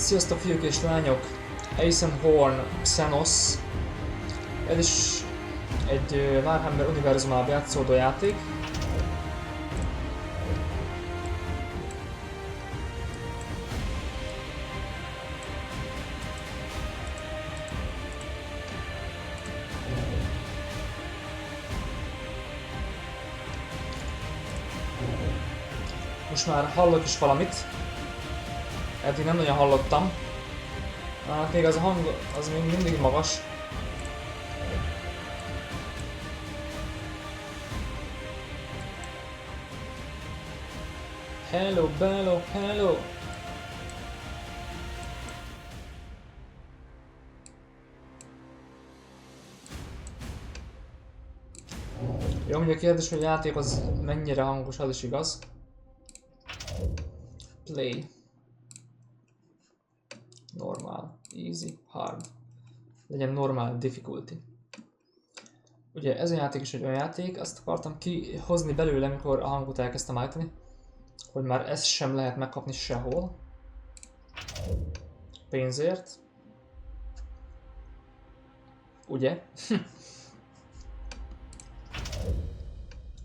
Sziasztok fiúk és lányok! EISENHORN XENOS. Ez is egy Warhammer univerzumába játszódó játék. Most már hallok is valamit. Eddig nem nagyon hallottam. Hát még az a hang az még mindig magas. Hello, bello, hello! Jó, mondja a kérdés, hogy a játék az mennyire hangos, az is igaz. Play. Normál, easy, hard. Legyen normál difficulty. Ugye ez a játék is egy olyan játék, azt akartam kihozni belőle, amikor a hangot elkezdtem állítani, hogy már ezt sem lehet megkapni sehol. Pénzért. Ugye?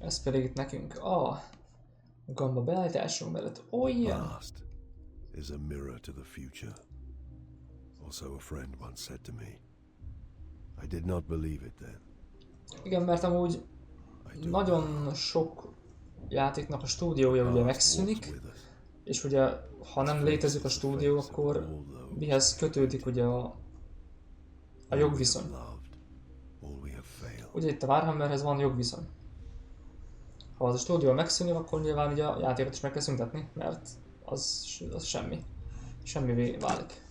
Ez pedig itt nekünk a gamba beállításunk mellett olyan. Is a mirror to the future. Also a friend once said to me. I did not believe it then. Igen, mert amúgy nagyon sok játéknak a stúdiója ugye megszűnik, és ugye ha nem létezik a stúdió, akkor mihez kötődik ugye a jogviszony. Ugye itt a Warhammerhez van jogviszony. Ha az a stúdió megszűnik, akkor nyilván ugye a játékot is meg kell szüntetni, mert az semmi. Semmivé válik.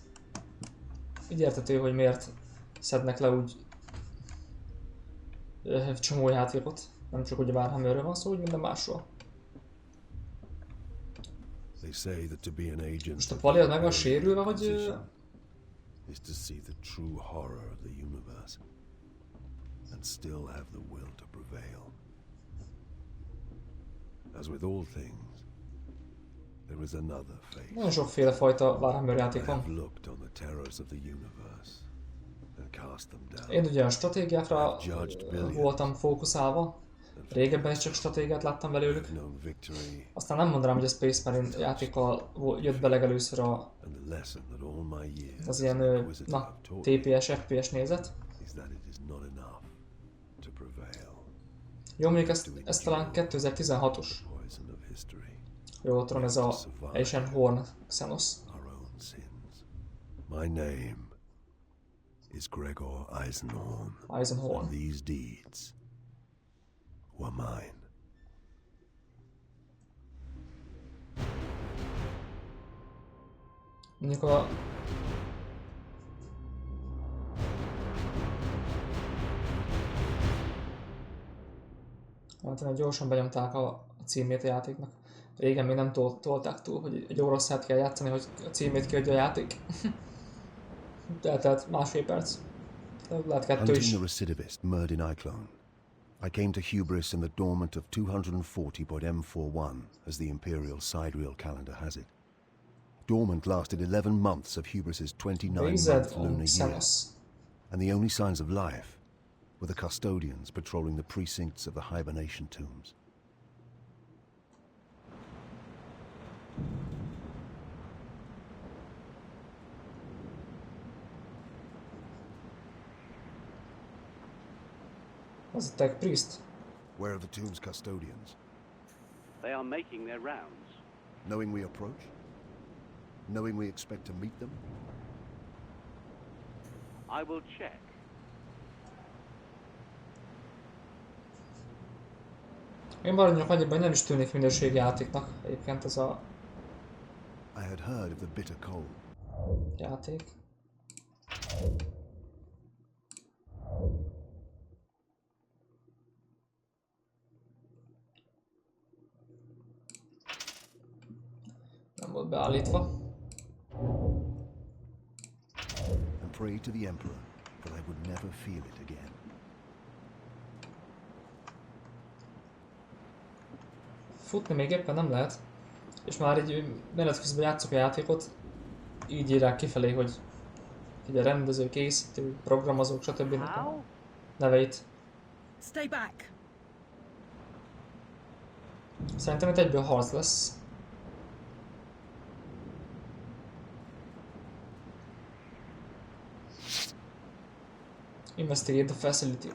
Így értető, hogy miért szednek le úgy csomó játékot. Nem csak ugye Warhammerről van szó, úgy minden másról. Most a pali az meg van sérülve, hogy... is to see the true horror of the universe and still have the will to prevail. As with all things, there is another fate. Nagyon sokféle fajta Warhammer játék van. Én ugye a stratégiákra voltam fókuszálva. Régebben is csak stratégiát láttam belőlük. Aztán nem mondanám, hogy a Space Marine játékkal jött be legelőször az ilyen TPS, FPS nézet. Jó, mondjuk ez talán 2016-os. Jól tudom, ez a EISENHORN XENOS. My name is Gregor EISENHORN. EISENHORN. These deeds were mine. Mondjuk a... Hát gyorsan benyomták a címét a játéknak. Régen még nem tolták túl, hogy egy oroszát kell játszani, hogy a címét kiadja a játék. Tehát másfél perc. Lehet kettő is. I came to hubris in the dormant of 240.M41, as the imperial sidereal calendar has it. Dormant lasted 11 months of hubris's 29-month lunar year, and the only signs of life were the custodians patrolling the precincts of the hibernation tombs. Was it tech priest? Where are the tomb's custodians? They are making their rounds. Knowing we approach? Knowing we expect to meet them? I will check. Én maradjak annyiban, nem is tűnik minőségi játéknak. Egyébként ez a... I had heard of the bitter cold. Játék. Nem volt beállítva. And pray to the Emperor that I would never feel it again. Futni még éppen nem lehet. És már így menet közben játszok a játékot. így írják kifelé, hogy ugye rendező, készítő, programozók, stb. A neveit. Stay back. Szerintem itt egyből harc lesz. Investigate the facility.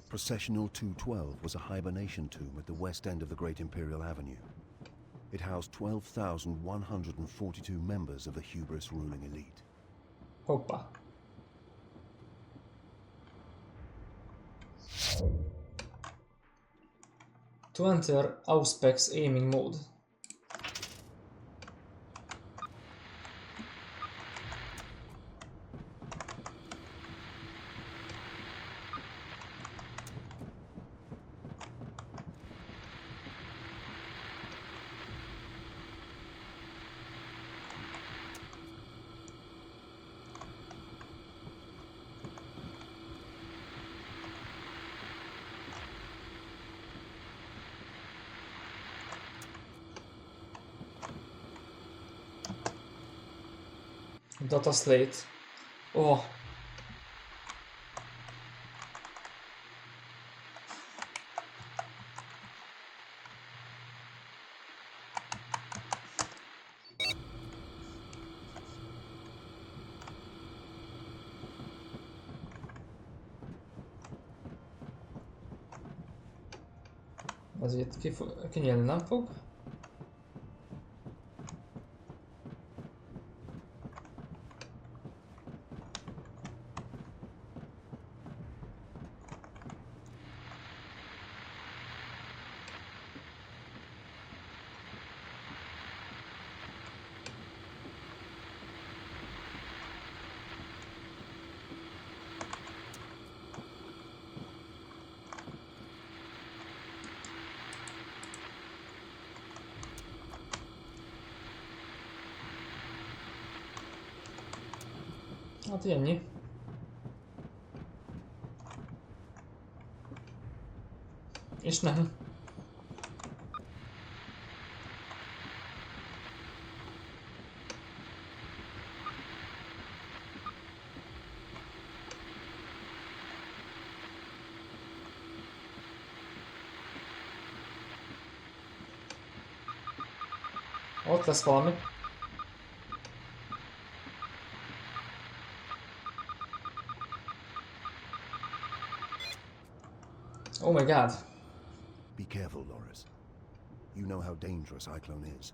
Processional 212 was a hibernation tomb at the west end of the Great Imperial Avenue. It housed 12,142 members of the hubris ruling elite. Hoppá. To enter Auspex aiming mode. Data slate. Oh. Azért kinyílni nem fog. Hát ennyi. És nem. Ott lesz valami. Oh my god. Be careful, Loris. You know how dangerous Iclone is.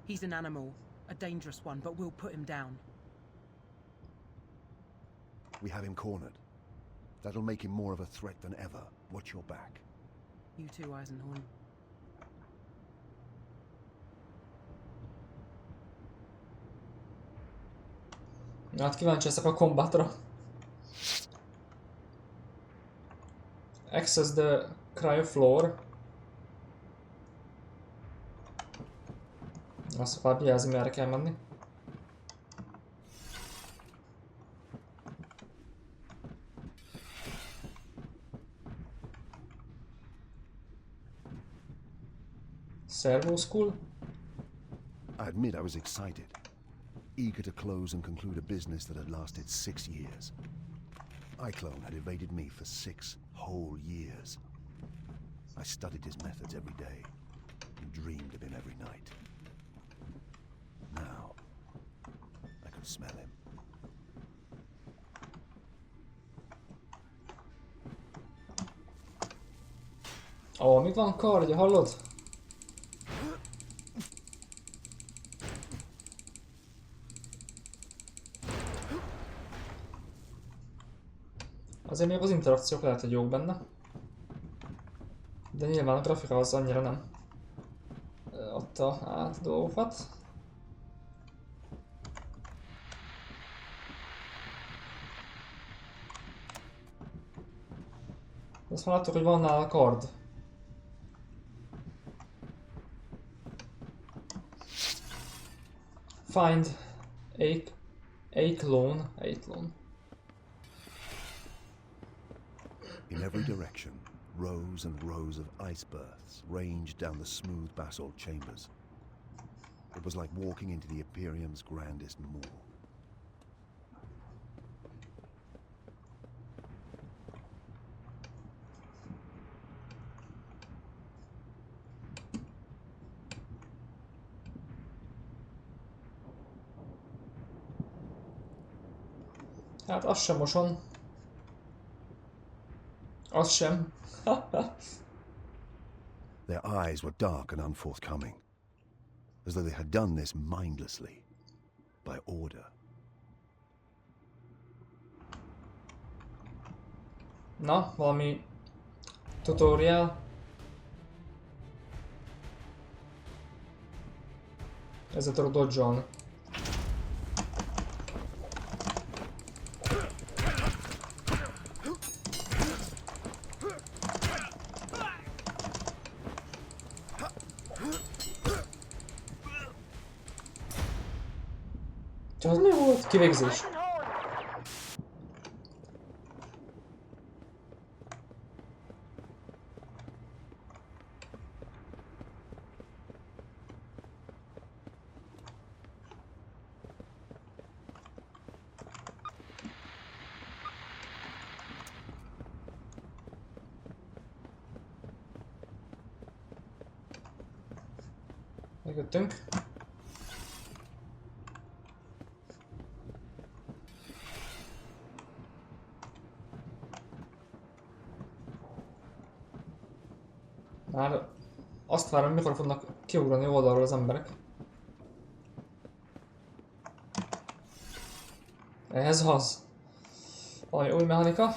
He's an animal, a dangerous one, but we'll put him down. We have him cornered. That'll make him more of a threat than ever. Watch your back. You too, Eisenhorn. Hát kíváncsi leszek a kombatra. Access the cryo floor. Azt akar jelzni, merre kell menni. Servo school? I admit I was excited, eager to close and conclude a business that had lasted 6 years. Iclone had evaded me for 6 whole years. I studied his methods every day and dreamed of him every night. Now, I could smell him. Ó, mit van kardja, hallod? Azért még az interakciók lehet, hogy jók benne. De nyilván a grafika az annyira nem adta át dolgokat. Azt már láttuk, hogy van nála kard. Find a clone. In every direction, rows and rows of ice berths ranged down the smooth basalt chambers. It was like walking into the Imperium's grandest mall. Hát azt sem moson. Az sem. Their eyes were dark and unforthcoming, as though they had done this mindlessly, by order. Na, valami tutorial. Ezzel tudok dodge-olni. Az mi volt? Kivégzés. Megjöttünk. Már azt várom, mikor fognak kiugrani oldalról az emberek. Ez az. Valami új mechanika.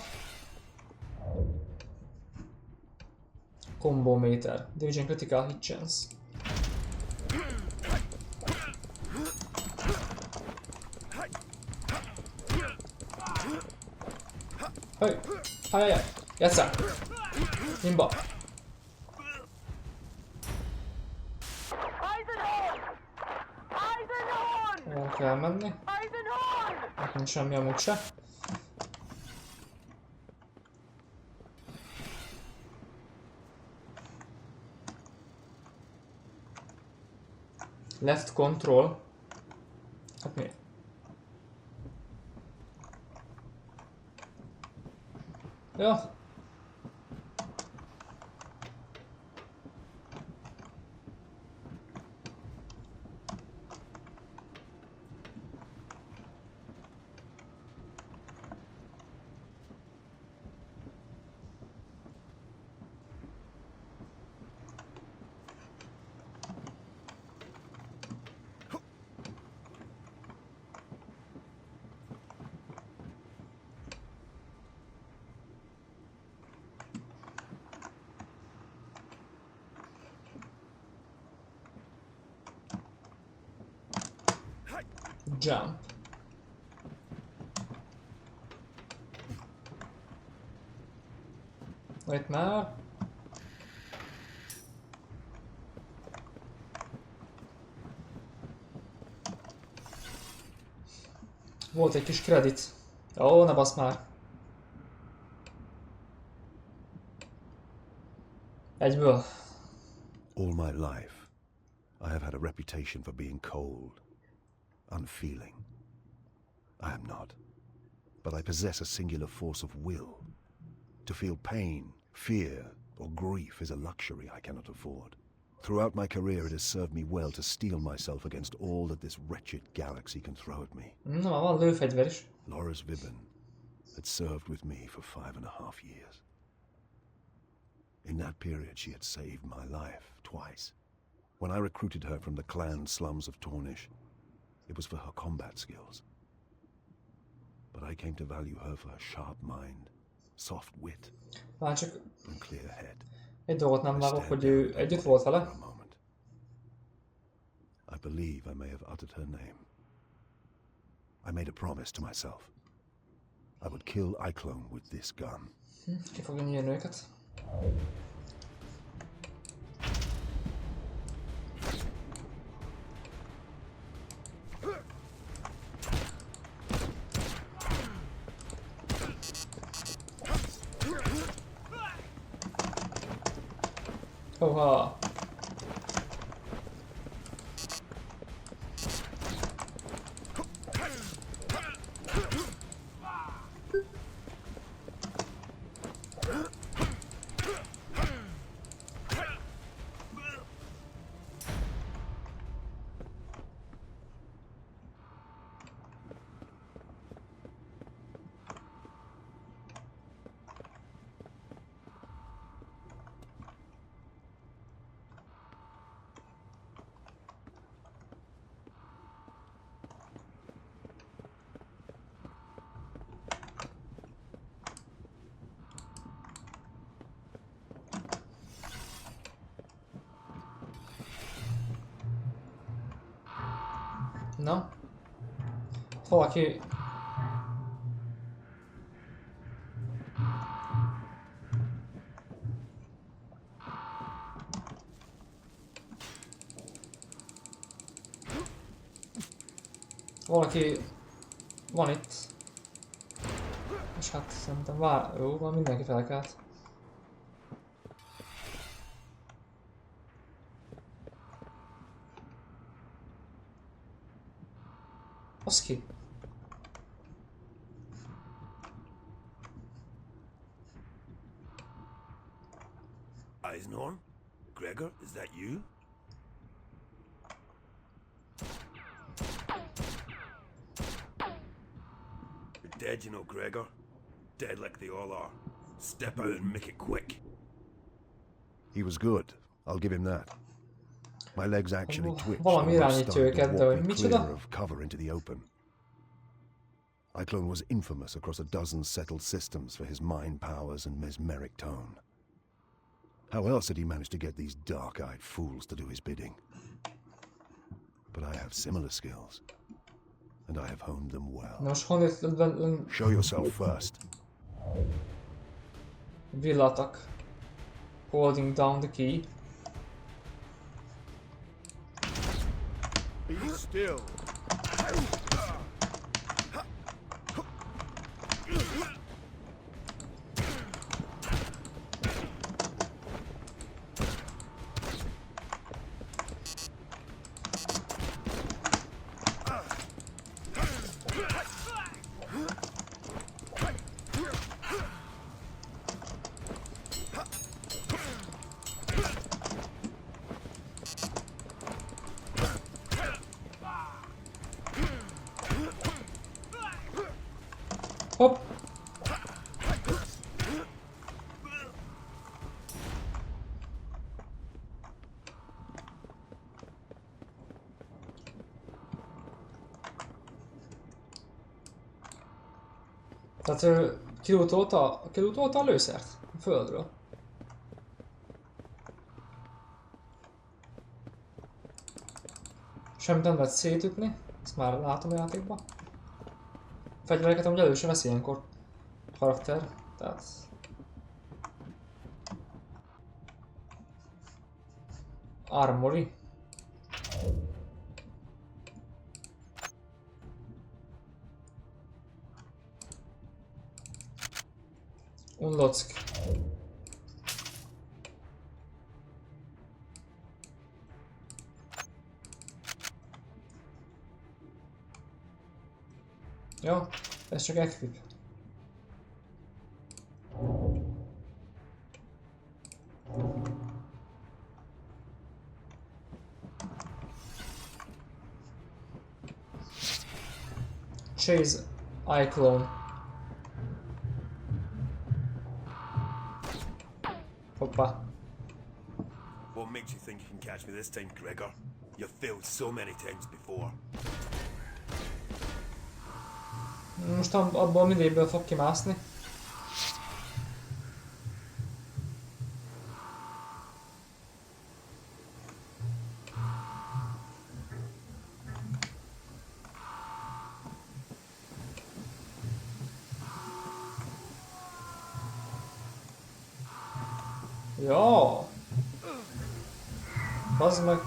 Combo meter. Damage and critical hit chance. Hey! Hajjajjaj! Játsszál! Nimba! El kell menni. Nekem semmi amúgy se. Left control. Hát mi? Ja. Jump. Itt már. Volt egy kis kredit. Ó, ne basz már. Egyből. All my life, I have had a reputation for being cold, unfeeling. I am not, but I possess a singular force of will. To feel pain, fear, or grief is a luxury I cannot afford. Throughout my career it has served me well to steel myself against all that this wretched galaxy can throw at me. Na, van lőfegyver is. Loris Vibben had served with me for 5.5 years. In that period she had saved my life twice. When I recruited her from the clan slums of Tornish, it was for her combat skills. But I came to value her for her sharp mind, soft wit, Már csak and clear head. egy dolgot nem vágok, hogy ő együtt volt vele. A moment. I believe I may have uttered her name. I made a promise to myself. I would kill Iclone with this gun. Ki fogja nyírni őket. Oha. Na? Valaki... Valaki... van itt. És hát szerintem jó, van, mindenki felkelt. Az ki? EISENHORN? Gregor, is that you? You're dead, you know, Gregor. Dead like they all are. Step out and make it quick. He was good. I'll give him that. My legs actually twitched Valami and I irányítja started to őket, de walk hogy me micsoda? clear of cover into the open. Iclone was infamous across a dozen settled systems for his mind powers and mesmeric tone. How else had he managed to get these dark-eyed fools to do his bidding? But I have similar skills, and I have honed them well. Nos, honnét... Show yourself first. Villatak. Holding down the key. Be still. Hopp! Tehát ő kilutolta a lőszert a földről. Semmit nem lehet szétütni, ezt már látom a játékban. Fegyvereket amúgy elő sem veszi ilyenkor karakter, tehát... Armory. Unlock. Jó, ez csak equip. Chase iClone. Hoppa. What makes you think you can catch me this time, Gregor? You've failed so many times before. Most abból mindegyikből fog kimászni. Ja. Bazd meg.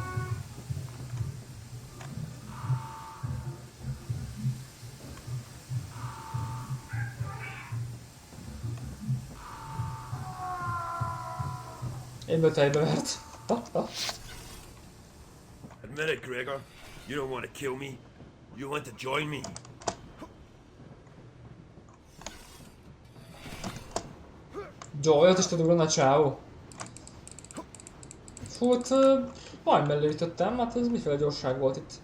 Egyből tejbe vert. Admit it, Gregor. You don't want to kill me. You want to join me. Olyat is tud ugrani a csávó. Fú, hát majd mellé ütöttem, hát ez miféle gyorság volt itt.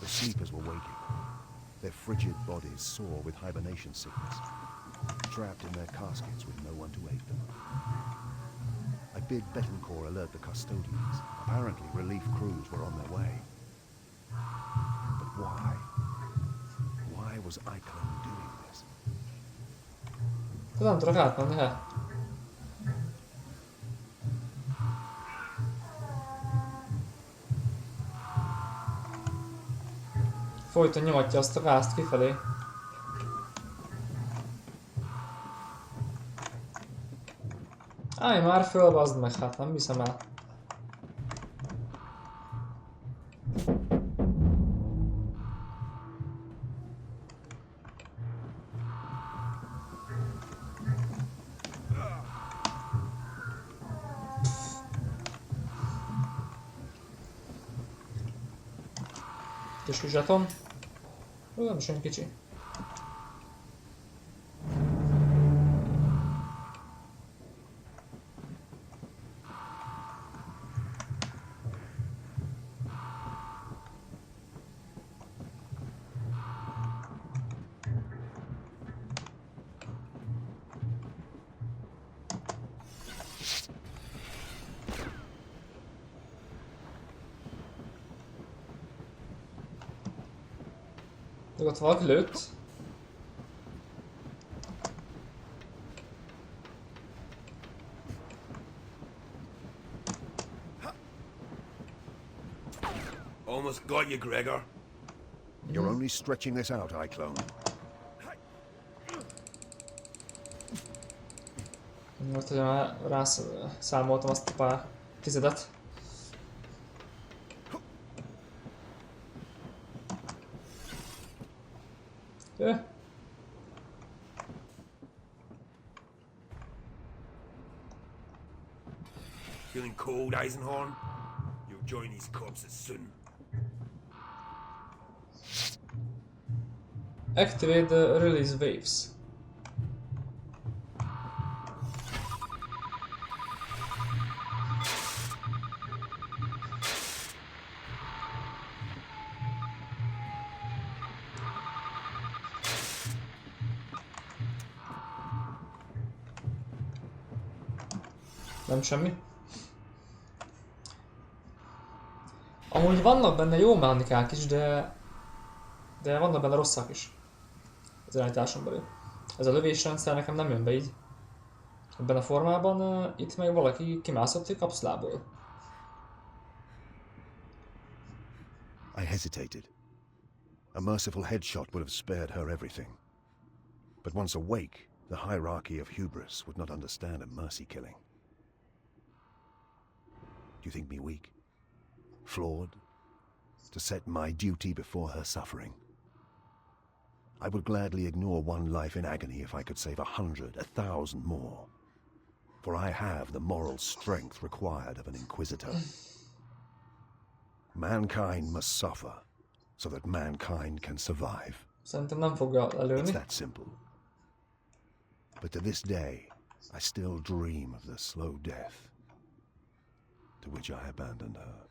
The sleepers were waking, their frigid bodies sore with hibernation sickness, trapped in their caskets with no one to aid them. I bid Betancourt alert the custodians. Apparently relief crews were on their way. But why? Why was Iceland doing this? Nem tudok átmenni, he? Folyton nyomatja azt a gázt kifelé. Állj már föl, bazd meg, hát nem hiszem el. Kis zseton. Nem is olyan kicsi. Ott valaki lőtt. Almost got you, Gregor. You're only stretching this out, Iclone. Most, hogy már rászámoltam azt a pár tizedet. Feeling cold, Eisenhorn? You'll join these corpses soon. Activate the release waves. Nem semmi. Amúgy vannak benne jó mechanikák is, de vannak benne rosszak is. Az irányításon belül. Ez a lövésrendszer nekem nem jön be így. Ebben a formában, itt meg valaki kimászott egy kapszulából. I hesitated. A merciful headshot would have spared her everything. But once awake, the hierarchy of hubris would not understand a mercy killing. Do you think me weak? Flawed? To set my duty before her suffering? I would gladly ignore one life in agony if I could save 100, 1,000 more. For I have the moral strength required of an Inquisitor. Mankind must suffer, so that mankind can survive. Szerintem nem fogja lelőni. It's that simple. But to this day, I still dream of the slow death to which I abandoned her.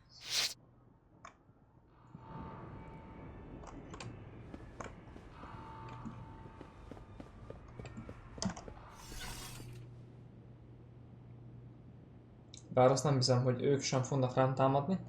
Bár azt nem hiszem, hogy ők sem fognak rám támadni.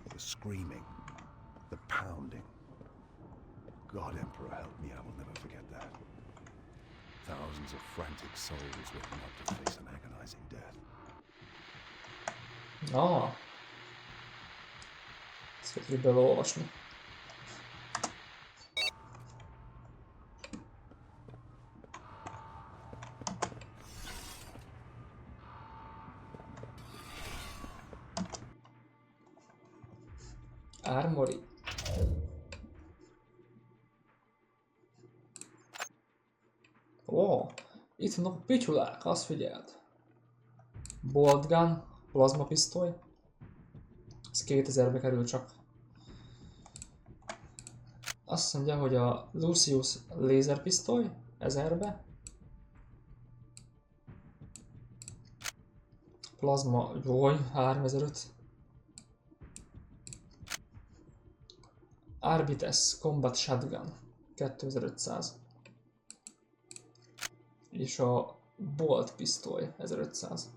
The screaming, the pounding. God, Emperor, help me, I will never forget that. Thousands of frantic souls waking up to face an agonizing death. Ah. Ezt kell belolvasni. Armory. Ó, itt vannak a pityulák, azt figyeld. Bolt gun, plazma pisztoly. Ez 2000-be kerül csak. Azt mondja, hogy a Lucius lézerpisztoly 1000-be. Plazma, jaj, 3005. Arbites Combat Shotgun 2500. És a Bolt pisztoly 1500.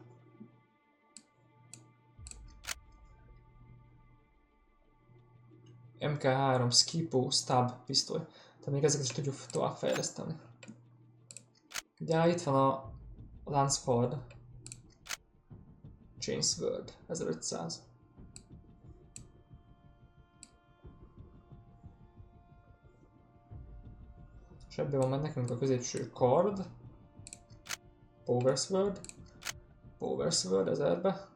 MK3 Skipo Stab pisztoly. Tehát még ezeket is tudjuk tovább fejleszteni. Ugye itt van a Lanceford Chainsword 1500. És ebben van meg nekünk a középső kard. Power Sword 1000-be.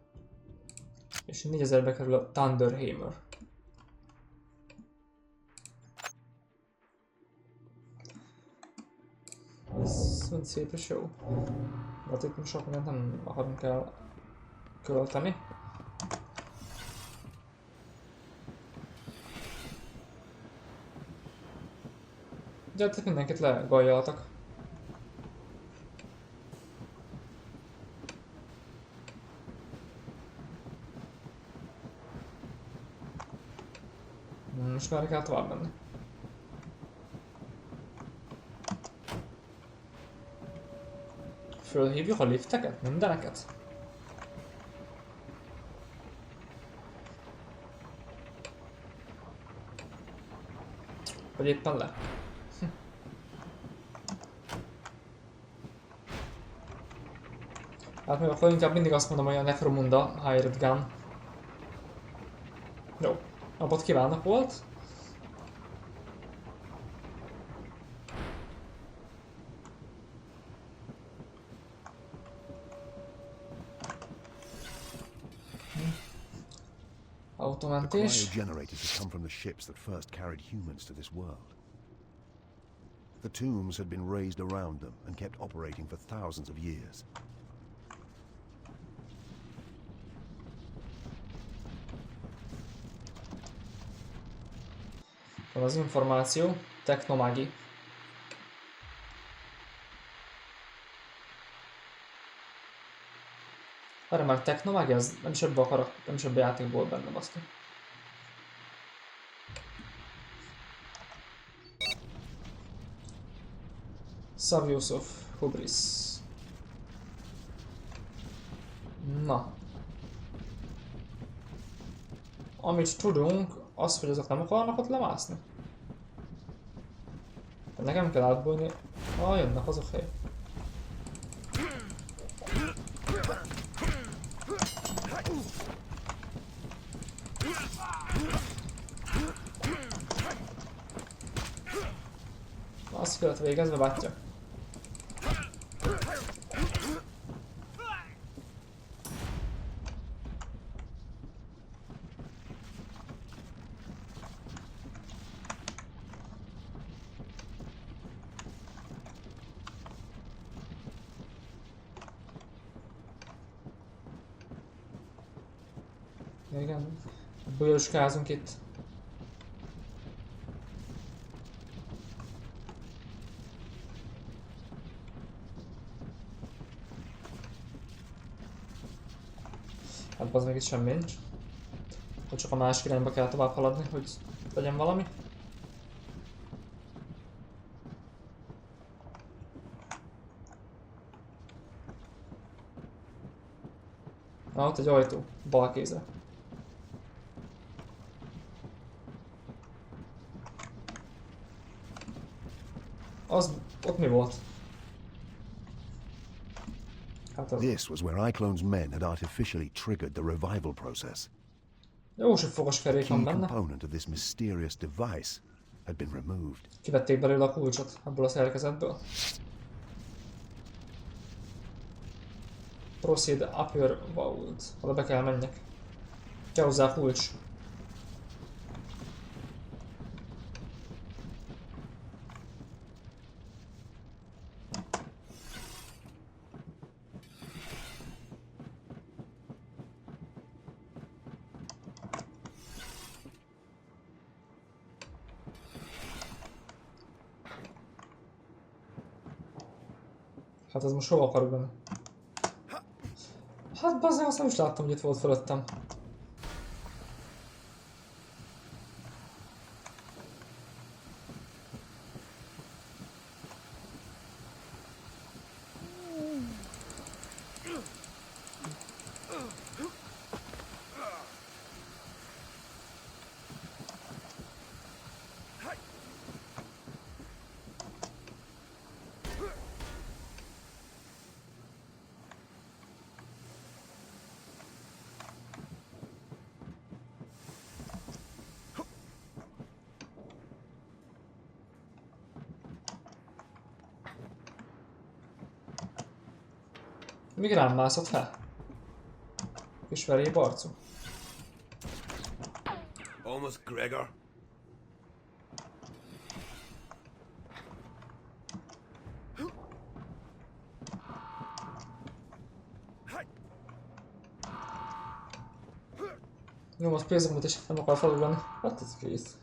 És 4000-be kerül a Thunder Hammer. Ez mind szép és jó. De itt sok mindent nem akarunk el költeni. Gyertek, mindenkit legajjaltak. Most már kell tovább menni. Fölhívjuk a lifteket? Mindeneket? Vagy éppen le? Hát még akkor inkább mindig azt mondom, hogy a Necromunda Hired Gun. Jó, napot kívánok volt. Automentés. Cryogenerators had come from the ships that first carried humans to this world. The tombs had been raised around them and kept operating for thousands of years. Van az információ, technomagi. Arra már technomagi, az nem is ebbe akarok, nem is ebbe a játékból benne baszti. Savius of Hubris. Na. Amit tudunk, az, hogy azok nem akarnak ott lemászni. Nekem kell átbújni. Ah, jönnek azok hely. Azt kellett végezve, bátya. Igen, bőrskázunk itt. Hát az még itt semmi nincs. Hogy csak a másik irányba kell tovább haladni, hogy legyen valami. Na, ott egy ajtó, bal kézre. mi volt? Hát az... This was where iClone's men had artificially triggered the revival process. Jó sok fogos kerék van Key benne. component of this mysterious device had been removed. Kivették belőle a kulcsot ebből a szerkezetből. Proceed up your vault. Oda be kell menjek. Kell hozzá kulcs. Hát ez most hova akarok benne? Hát bazdmeg, azt nem is láttam, hogy itt volt fölöttem. Még rám mászott fel. Kis veréb arcú. Almost, Gregor. Nyom, az pénzemut és nem akar felugani. Hát ez kész.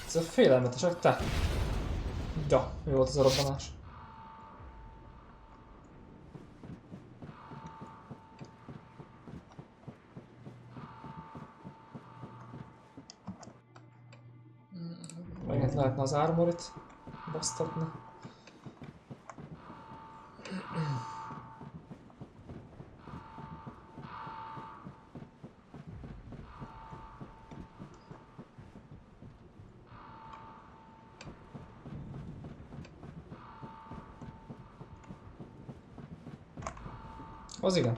Ez a félelmetesek, te! Ja, mi volt az a robbanás? Megint lehetne az armorit basztatni. Az igen.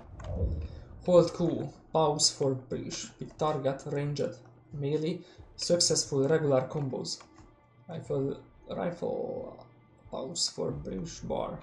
Hold Q, pause for breach, pick target, ranged, melee, successful regular combos. Rifle, pause for breach bar.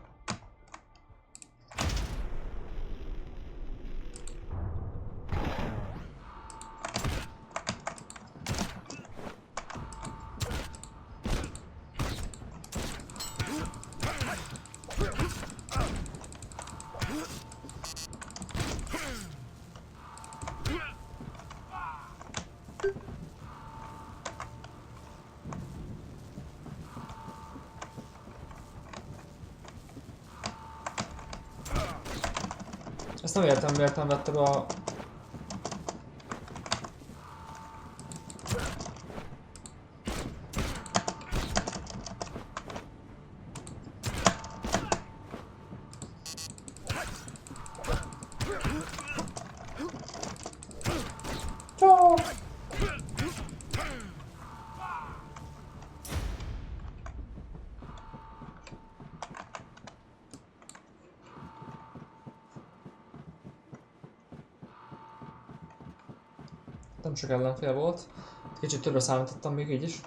Ezt nem értem, miért nem vette be a... Nem sok ellenfél volt. Kicsit többre számítottam még így is.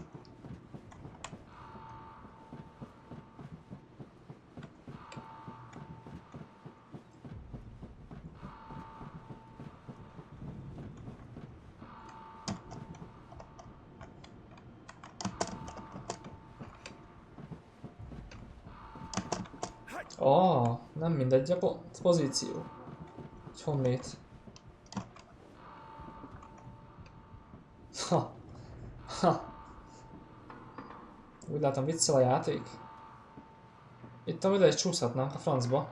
Nem mindegy a pozíció. Hogy honnét. Ha. Ha. Úgy látom, viccel a játék. Itt amúgy egy csúszhatnánk a francba.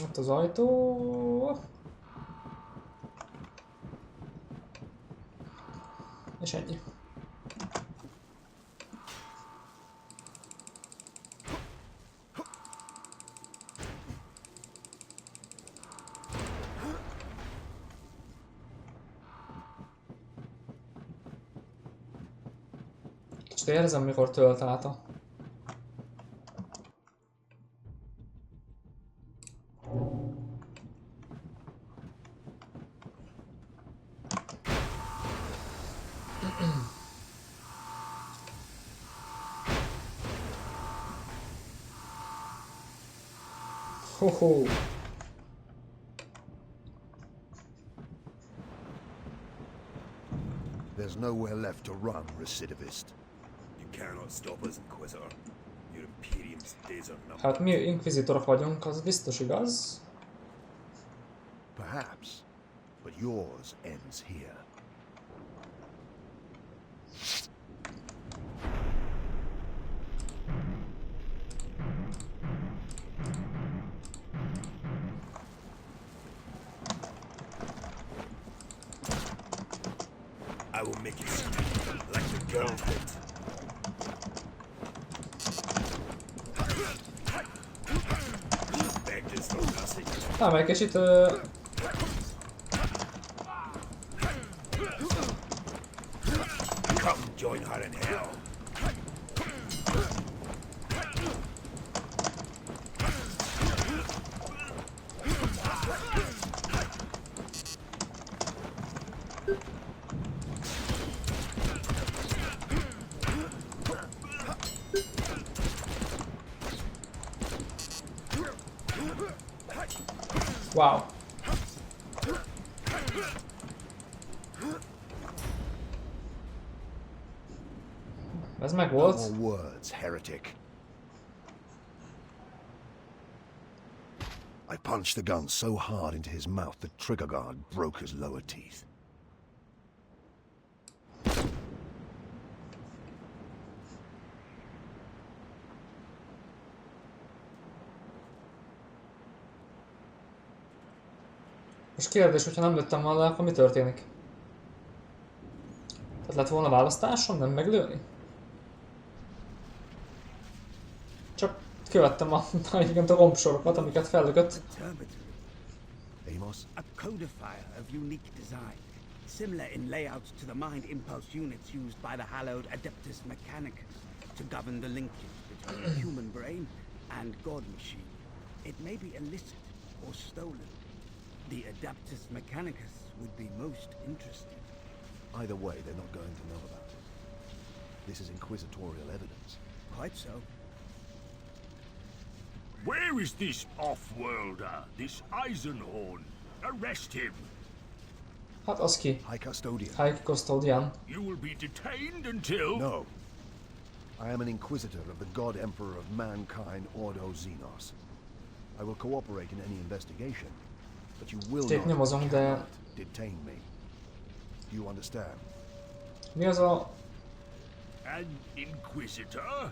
Ott az ajtó. És ennyi. Kicsit érzem, mikor tölt át a... Ho-ho. There's nowhere left to run, recidivist. You cannot stop us, Inquisitor. Your Imperium's days are numbered. Hát mi inkvizitorok vagyunk, az biztos igaz. Perhaps, but yours ends here. I will make you scream like the girl did. Begged us for nothing. Hát meg kicsit... Come join her in hell. Wow. Ez meg No volt. more words, heretic. I punched the gun so hard into his mouth the trigger guard broke his lower teeth. Most kérdés, hogyha nem lőttem volna, akkor mi történik? Tehát lett volna választásom, nem meglőni? Csak követtem a rompsorokat, amiket fellökött. Amos? A codifier of unique design, similar in layout to the mind impulse units used by the hallowed Adeptus Mechanicus to govern the linkage between the human brain and God machine. It may be illicit or stolen. The Adeptus Mechanicus would be most interested. Either way, they're not going to know about it. This is inquisitorial evidence. Quite so. Where is this off-worlder, this EISENHORN? Arrest him. Hát az ki? High Custodian. High Custodian. You will be detained until... No. I am an inquisitor of the God Emperor of Mankind, Ordo Xenos. I will cooperate in any investigation, but you will Tép nyomozom, de... not detain me. Do you understand? Mi az a... An inquisitor?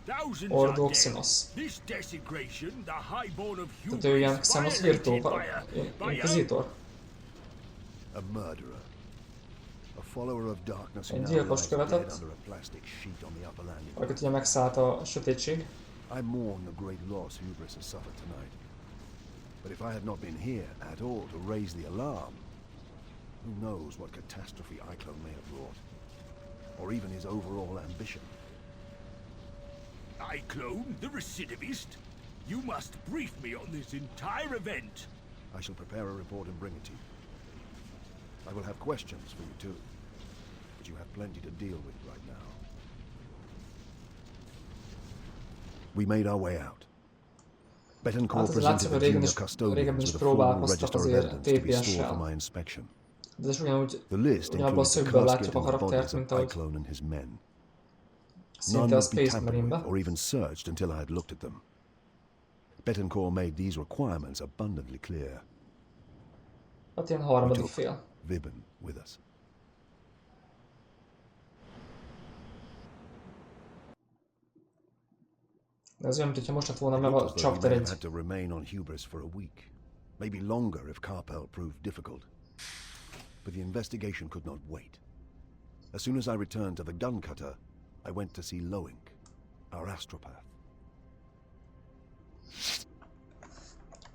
Thousands Ordo are XENOS. dead. This desecration, the highborn of Tehát ő ilyen hubris, XENOS violated írtó, by a... inkvizitor. A murderer. A follower of darkness who Egy now gyilkos lies dead követett, under a plastic sheet on the upper landing. akiket ugye megszállt a sötétség. I mourn the great loss Hubris has suffered tonight. But if I had not been here at all to raise the alarm, who knows what catastrophe Iclone may have wrought, or even his overall ambition. Iclone, the recidivist? You must brief me on this entire event. I shall prepare a report and bring it to you. I will have questions for you too. but you have plenty to deal with right now. We made our way out. Bettencourt Hát presented the régen junior custodians is with a formal próbálkoztak register of azért evidence to be stored TPS-sel. for my inspection. De ez ugyanúgy, The list ugyanabban a included the szögből casket látjuk a and the karaktert, bodies of mint ahogy Cyclone and his men. None szinte a would be Space tampered with Marine-be. or even searched until I had looked at them. Bettencourt made these requirements abundantly clear. Hát ilyen We harmadik took fél. Vibben with us. De ez olyan, mintha most lett volna It meg looked a as though we chapter may have 1. had to remain on Hubris for a week, maybe longer if Carpel proved difficult. But the investigation could not wait. As soon as I returned to the gun cutter, I went to see Loink, our astropath.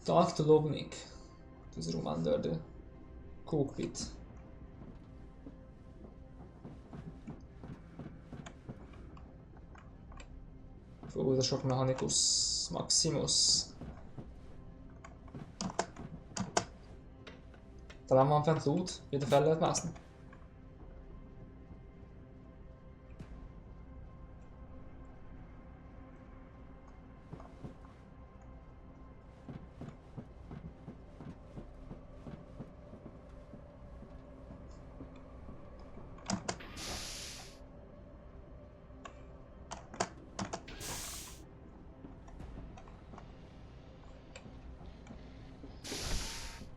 Talk to Lovnik. This room under the cockpit. Fú, ez a sok mechanikus Maximus. Talán van fent loot, ide fel lehet mászni.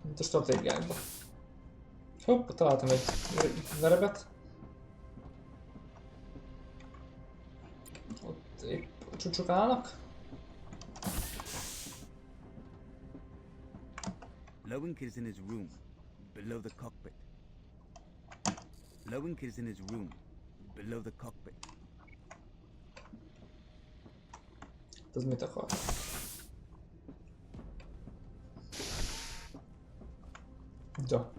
Mint a stratégiákban. Hopp, találtam egy verebet. Ott épp a csúcsok állnak. Loink is in his room, below the cockpit. Loink is in his room, below the cockpit. Ez mit akar? Ja.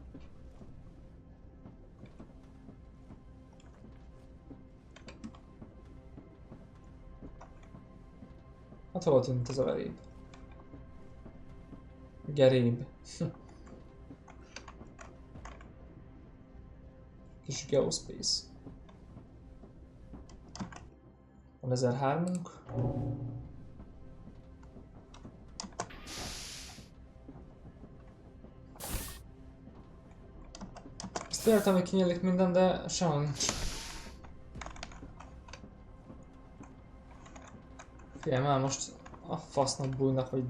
Hát hol tűnt ez a veréb? Geréb. Kis geospace. Van 1003-unk. Ezt értem, hogy kinyílik minden, de sehol nincs. Figyelj már, most a fasznak bújnak, hogy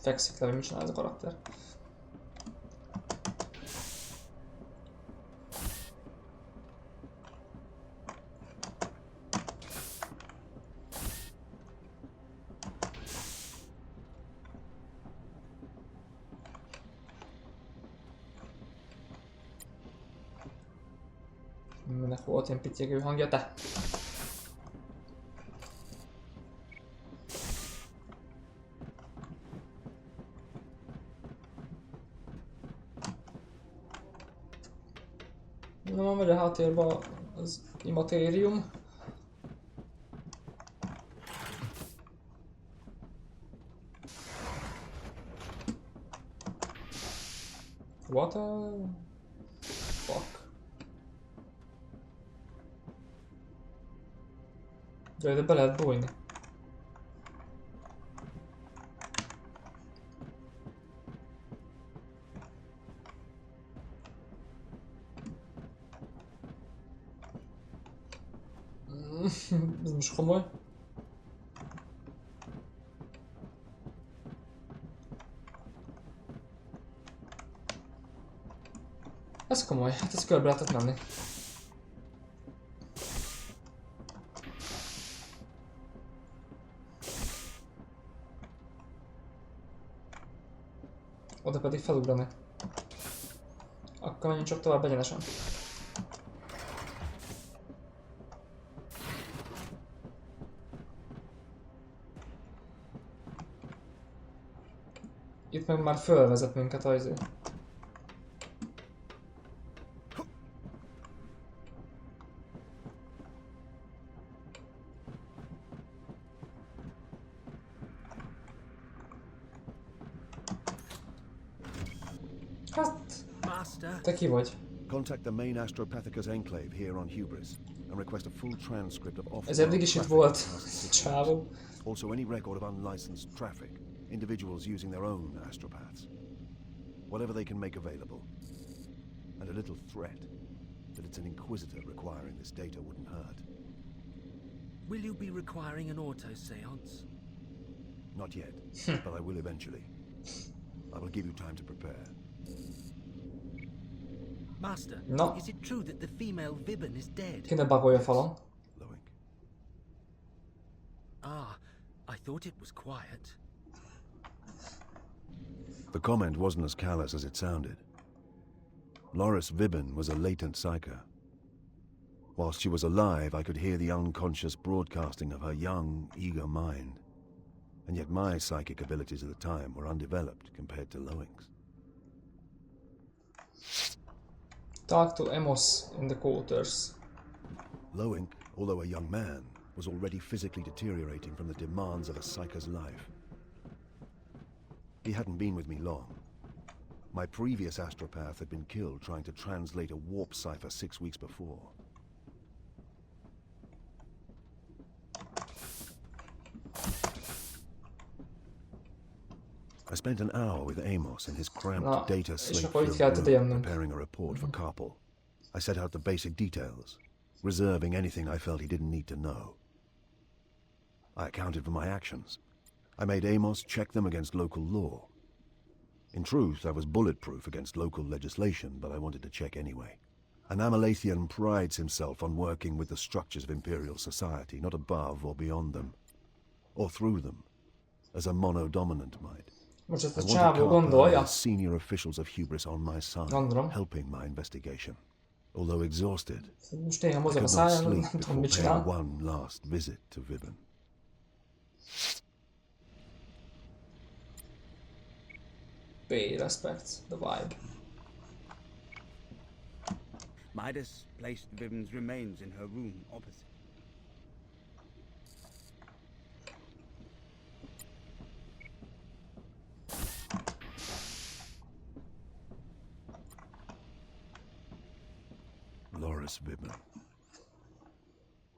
fekszik le, hogy mit csinál ez a karakter. Mindenek volt ilyen pittyegő hangja, te! Na, megy a háttérbe az immatérium. What a... fuck? Jaj, de be lehet bújni. Ez most komoly. Ez komoly, hát ez körbe lehetett menni. Oda pedig felugrani. Akkor menjünk csak tovább egyenesen. Itt meg már fölvezet minket az izé. Hát... Master, Te ki vagy? Contact the main Astropathicus enclave here on Hubris and request a full transcript of off. Ez eddig is itt volt, csávó. Also any record of unlicensed traffic, individuals using their own astropaths. Whatever they can make available. And a little threat that it's an Inquisitor requiring this data wouldn't hurt. Will you be requiring an auto-seance? Not yet, but I will eventually. I will give you time to prepare. Master, No. is it true that the female Vibben is dead? Ki ne bagolja falon. Loink. Ah, I thought it was quiet. The comment wasn't as callous as it sounded. Loris Vibben was a latent psyker. Whilst she was alive, I could hear the unconscious broadcasting of her young, eager mind. And yet my psychic abilities at the time were undeveloped compared to Loink's. Talk to Emos in the quarters. Loink, although a young man, was already physically deteriorating from the demands of a psyker's life. He hadn't been with me long. My previous astropath had been killed trying to translate a warp cipher 6 weeks before. I spent an hour with Amos in his cramped data slate-filled room preparing a report for Carpel. I set out the basic details, reserving anything I felt he didn't need to know. I accounted for my actions. I made Amos check them against local law. In truth, I was bulletproof against local legislation, but I wanted to check anyway. An Amalathian prides himself on working with the structures of Imperial society, not above or beyond them, or through them, as a monodominant might. Most ezt a I wanted csávó Carpel gondolja. and senior officials of Hubris on my side, Gondolom. helping my investigation. Although exhausted, Most néha I mozog a could not száján, sleep nem tudom, before mit paying csinál. one last visit to Vibben. Pay respect the vibe. Midas placed Vibben's remains in her room opposite. Loris Vibben.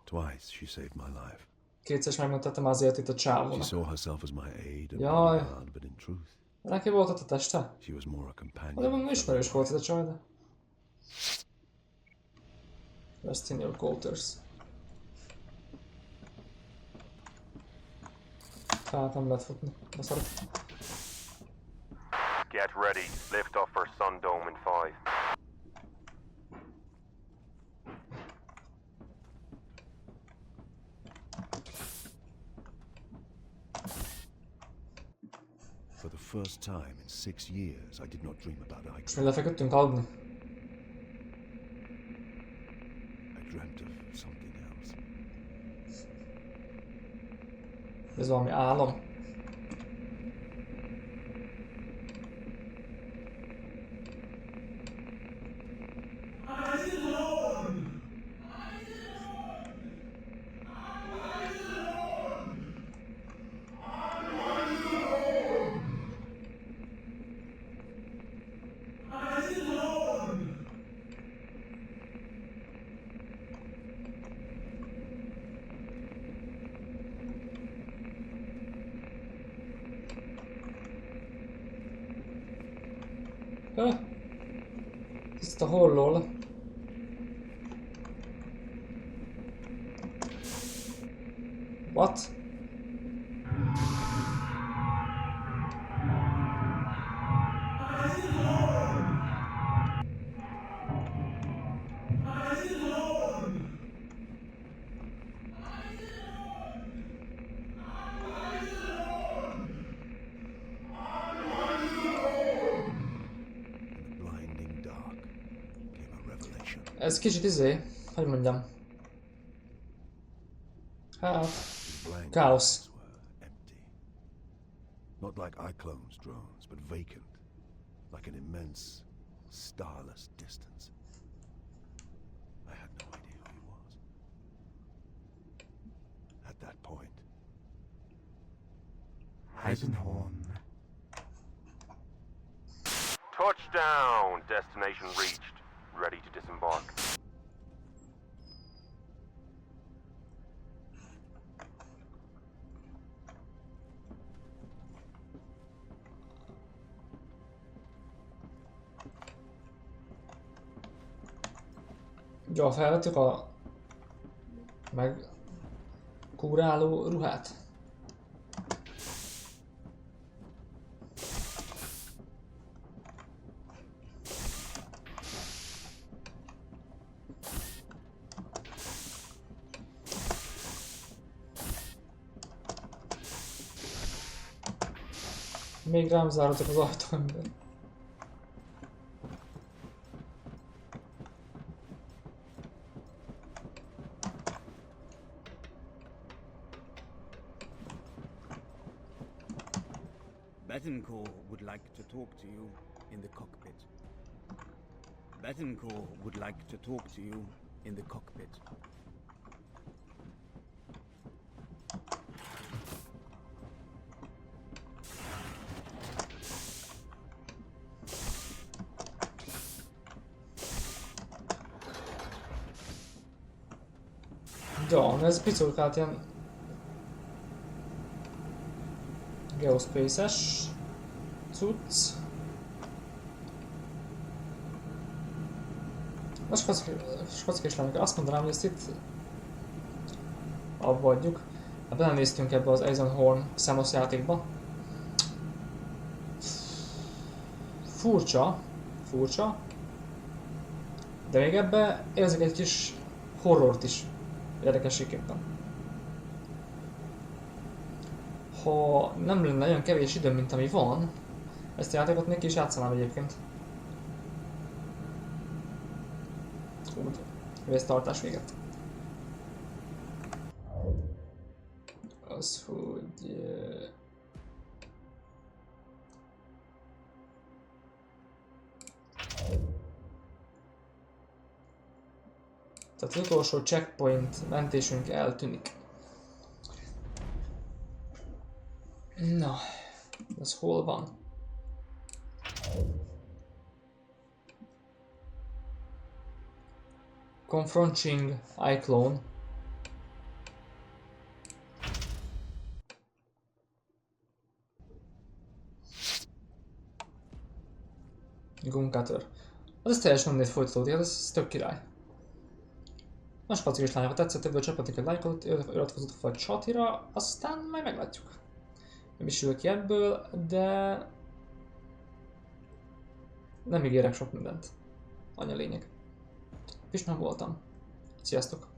Twice she saved my life. Kétszer is megmutattam azért itt a She csávónak. saw herself as my aide and Jaj. bodyguard, but in truth, Neki volt ott a teste? she was more a companion. De mondom, ismerős volt ez a csaj, de... Rest in your quarters. Hát nem lehet futni. Beszarok. Get ready. Lift off for Sun Dome in 5. For the first time in 6 years, I did not dream about És Ike. mi lefeküdtünk aludni. I dreamt of something else. Ez valami álom. Tiszta hollol. What? Blinding dark came a revelation. Ez kicsit izé, hogy mondjam. Hát, His blank Chaos. eyes were empty. Not like iClone's drones, but vacant, like an immense, starless distance. I had no idea who he was. At that point, EISENHORN. Touchdown! Destination reached. ready to disembark. Ugye felvettük a megkúráló ruhát. Még rám zárodtak az ajtómban. Betancourt would like to talk to you in the cockpit. Betancourt would like to talk to you in the cockpit. Ja, ez picolkált ilyen geospace-es cucc. A skacik és lányok, azt mondanám, hogy ezt itt abba adjuk. Belenéztünk ebbe az EISENHORN XENOS játékba. Furcsa, de még ebbe érzek egy kis horrort is, érdekességképpen. Ha nem lenne olyan kevés idő, mint ami van, ezt a játékot még ki is játszanám egyébként. Úgy, vésztartás véget. Az, hogy... Tehát az utolsó checkpoint mentésünk eltűnik. Na, ez hol van? Confronting iClone. Guncutter. Az teljesen onnét folytatódik, ez tök király. A spacik és lányok, ha tetszett, ebből csapatik egy lájkot, iratkozzatok fel a csatira, aztán majd meglátjuk. Nem is ülök ki ebből, de nem ígérek sok mindent. Annyi a lényeg. És nem voltam. Sziasztok!